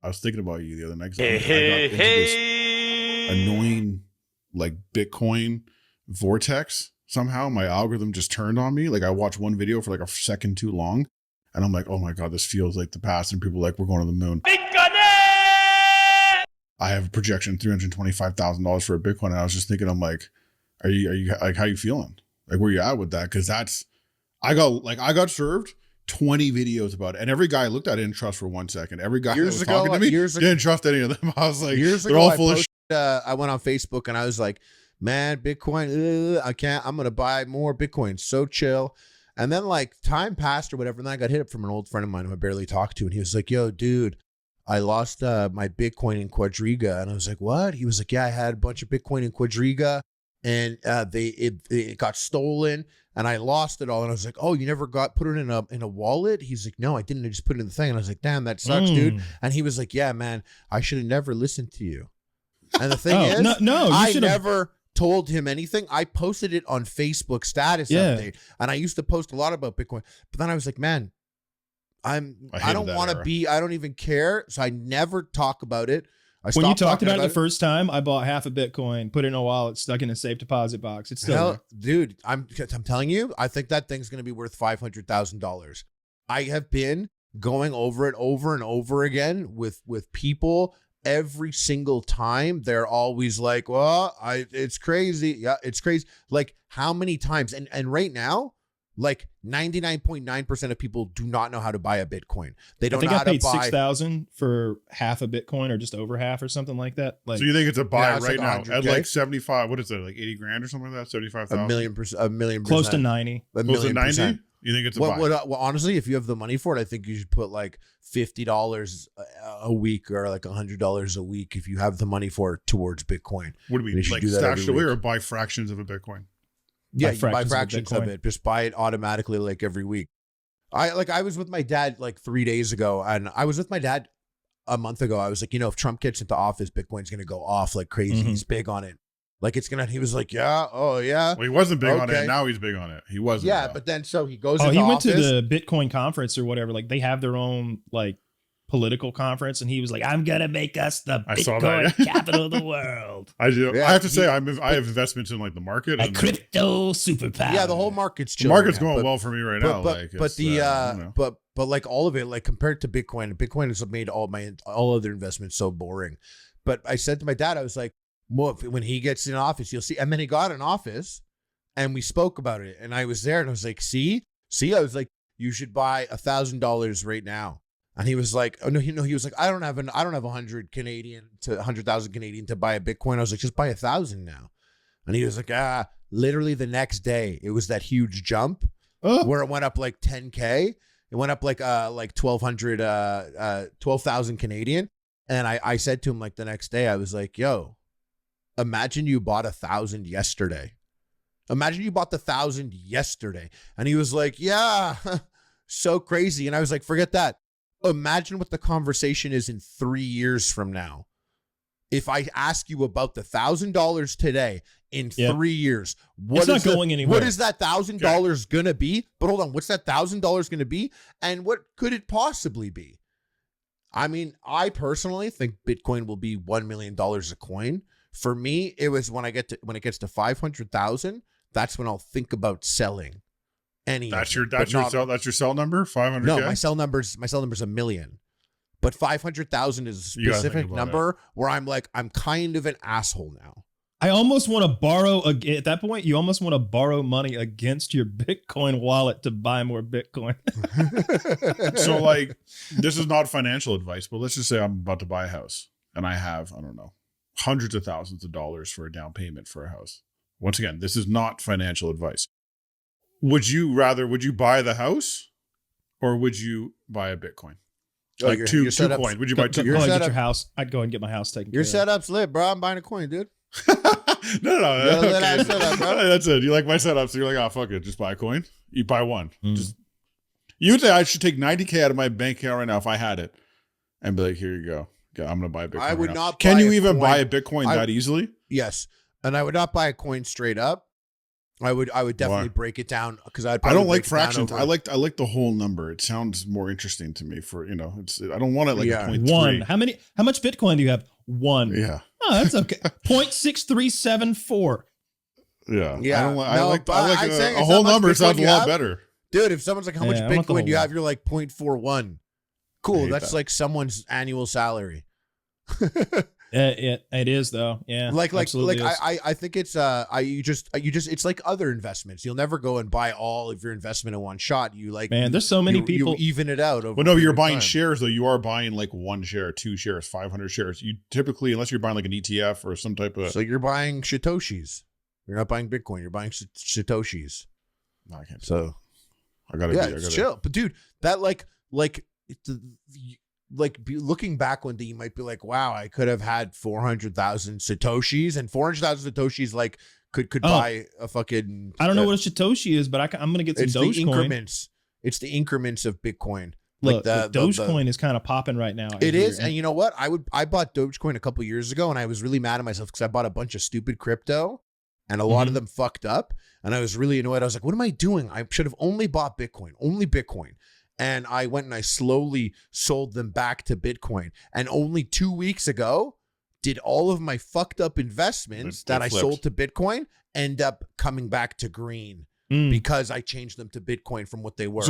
I was thinking about you the other night. I got into this annoying like Bitcoin vortex. Somehow my algorithm just turned on me. Like I watched one video for like a second too long, and I'm like, oh my god, this feels like the past. And people are like, we're going to the moon. I have a projection $325,000 for a Bitcoin, and I was just thinking, I'm like, are you like, how you feeling? Like, where you at with that? Because I got served 20 videos about it, and every guy I looked at didn't trust for 1 second. Every guy that was talking to me didn't trust any of them. I was like, they're all full of shit. I went on Facebook and I was like, man, Bitcoin, I'm gonna buy more Bitcoin. So chill. And then like time passed or whatever, and then I got hit up from an old friend of mine who I barely talked to, and he was like, yo, dude, I lost my Bitcoin in Quadriga. And I was like, what? He was like, yeah, I had a bunch of Bitcoin in Quadriga, and it got stolen, and I lost it all. And I was like, oh, you never put it in a wallet? He's like, no, I didn't. I just put it in the thing. And I was like, damn, that sucks, dude. And he was like, yeah, man, I should have never listened to you. And the thing is, I never told him anything. I posted it on Facebook status update, and I used to post a lot about Bitcoin. But then I was like, man, I don't want to be, I don't even care. So I never talk about it. When you talked about it the first time, I bought half a Bitcoin, put it in a wallet, stuck in a safe deposit box. It's still there. Dude, I'm telling you, I think that thing's going to be worth $500,000. I have been going over it over and over again with people. Every single time they're always like, well, it's crazy. Yeah, it's crazy. Like how many times? And right now, like 99.9% of people do not know how to buy a Bitcoin. They don't know how to buy. I think I paid $6,000 for half a Bitcoin, or just over half, or something like that. Like, so you think it's a buy right now at like 75? What is it, like 80 grand or something like that? 75,000. A million percent. Close to 90. Close to 90. You think it's a buy? Well, honestly, if you have the money for it, I think you should put like $50 a week or like $100 a week if you have the money for it towards Bitcoin. What do we like stash away or buy fractions of a Bitcoin? Yeah, you buy fractions of it. Just buy it automatically like every week. I was with my dad like 3 days ago, and I was with my dad a month ago. I was like, if Trump gets into office, Bitcoin's going to go off like crazy. He's big on it. Like he was like, yeah, oh yeah. Well, he wasn't big on it. Now he's big on it. He wasn't. Yeah, but then so he goes into went office. to the Bitcoin conference or whatever. Like they have their own like political conference, and he was like, I'm gonna make us the Bitcoin capital of the world. I do. Yeah, I have to say, I have investments in like the market, a crypto superpower. Yeah, the whole market's chill. The market's going well for me right now. But like all of it, like compared to Bitcoin has made all other investments so boring. But I said to my dad, I was like, well, when he gets in office, you'll see. And then he got in office, and we spoke about it, and I was there, and I was like, see, I was like, you should buy $1,000 right now. And he was like, oh no, he was like, I don't have 100 Canadian to 100,000 Canadian to buy a Bitcoin. I was like, just buy 1,000 now. And he was like, literally the next day, it was that huge jump where it went up like 10K. It went up like 12,000 Canadian. And I said to him like the next day, I was like, yo, imagine you bought 1,000 yesterday. Imagine you bought the 1,000 yesterday. And he was like, yeah, so crazy. And I was like, forget that. Imagine what the conversation is in 3 years from now. If I ask you about the $1,000 today in 3 years, what is that $1,000 gonna be? But hold on, what's that $1,000 gonna be? And what could it possibly be? I mean, I personally think Bitcoin will be $1 million a coin. For me, it was when it gets to 500,000, that's when I'll think about selling. That's your sell number, 500K? No, my sell number's $1 million, but 500,000 is a specific number where I'm like, I'm kind of an asshole now. I almost want to borrow at that point. You almost want to borrow money against your Bitcoin wallet to buy more Bitcoin. So like, this is not financial advice, but let's just say I'm about to buy a house and I have, I don't know, hundreds of thousands of dollars for a down payment for a house. Once again, this is not financial advice. Would you buy the house or would you buy a Bitcoin? Like two coins. Would you buy two coins? Get your house. I'd go and get my house taken care of. Your setup's lit, bro. I'm buying a coin, dude. No. Okay. Setup, bro. That's it. You like my setup, so you're like, oh, fuck it. Just buy a coin. You buy one. You would say I should take 90K out of my bank account right now if I had it and be like, here you go. I'm going to buy a Bitcoin. I would not. Can you even buy a Bitcoin that easily? Yes. And I would not buy a coin straight up. I would definitely break it down because I don't like fractions. I like the whole number. It sounds more interesting to me. For I don't want it like a 0.3. One. How much Bitcoin do you have? One. Yeah. Oh, that's okay. 0.6374. Yeah. Yeah. I like a whole number sounds a lot better. Dude, if someone's like, how much Bitcoin do you have? You're like 0.41. Cool. That's like someone's annual salary. It is though. Yeah. I think it's it's like other investments. You'll never go and buy all of your investment in one shot. There's so many people you even it out. Well, no, you're buying shares though. You are buying like 1 share, 2 shares, 500 shares. You typically, unless you're buying like an ETF or some type of. So you're buying Satoshis. You're not buying Bitcoin. You're buying Satoshis. No, I can't. So I gotta. Yeah, it's chill. But dude, that looking back one day, you might be like, wow, I could have had 400,000 Satoshis, and 400,000 Satoshis could buy a fucking. I don't know what a Satoshi is, but I'm gonna get some Dogecoin. The increments. It's the increments of Bitcoin. Look, Dogecoin is kind of popping right now. It is, and you know what? I bought Dogecoin a couple years ago, and I was really mad at myself because I bought a bunch of stupid crypto, and a lot of them fucked up, and I was really annoyed. I was like, what am I doing? I should have only bought Bitcoin, only Bitcoin. And I went and I slowly sold them back to Bitcoin. And only 2 weeks ago, did all of my fucked up investments that I sold to Bitcoin end up coming back to green because I changed them to Bitcoin from what they were.